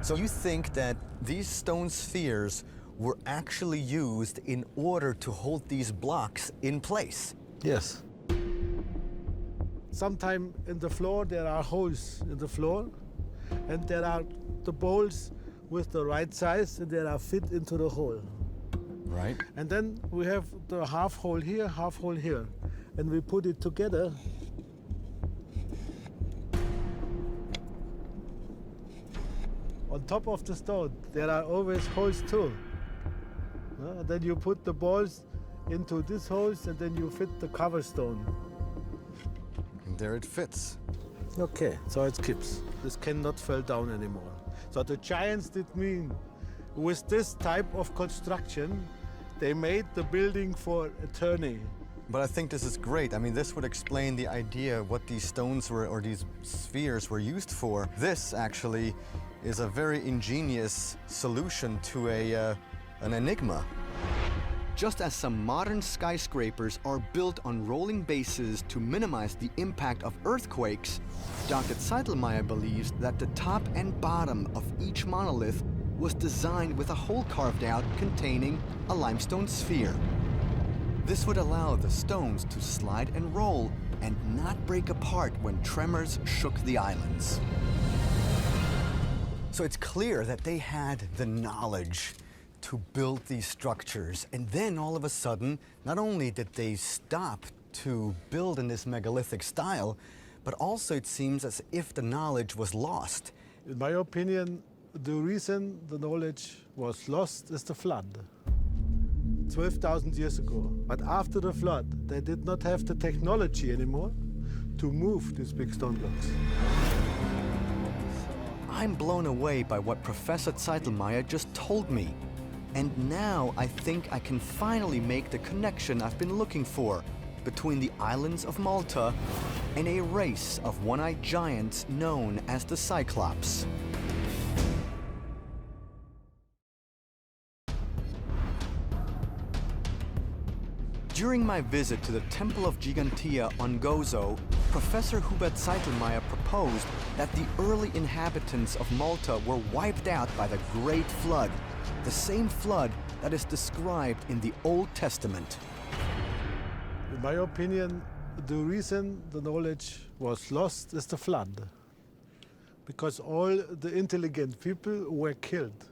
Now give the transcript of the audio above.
So you think that these stone spheres were actually used in order to hold these blocks in place? Yes. Sometime in the floor there are holes in the floor, and there are the bolts with the right size, and they are fit into the hole. Right. And then we have the half hole here, half hole here, and we put it together. On top of the stone, there are always holes too. Then you put the balls into these holes, and then you fit the cover stone. And there it fits. Okay, so it keeps. This cannot fall down anymore. So the giants did mean, with this type of construction, they made the building for eternity. But I think this is great. I mean, this would explain the idea what these stones were, or these spheres were used for. This actually is a very ingenious solution to an enigma. Just as some modern skyscrapers are built on rolling bases to minimize the impact of earthquakes, Dr. Zeitelmeier believes that the top and bottom of each monolith was designed with a hole carved out containing a limestone sphere. This would allow the stones to slide and roll and not break apart when tremors shook the islands. So it's clear that they had the knowledge to build these structures. And then all of a sudden, not only did they stop to build in this megalithic style, but also it seems as if the knowledge was lost. In my opinion, the reason the knowledge was lost is the flood. 12,000 years ago. But after the flood, they did not have the technology anymore to move these big stone blocks. I'm blown away by what Professor Zeitelmeier just told me. And now I think I can finally make the connection I've been looking for between the islands of Malta and a race of one-eyed giants known as the Cyclops. During my visit to the Temple of Gigantea on Gozo, Professor Hubert Zeitelmeier proposed that the early inhabitants of Malta were wiped out by the Great Flood, the same flood that is described in the Old Testament. In my opinion, the reason the knowledge was lost is the flood, because all the intelligent people were killed.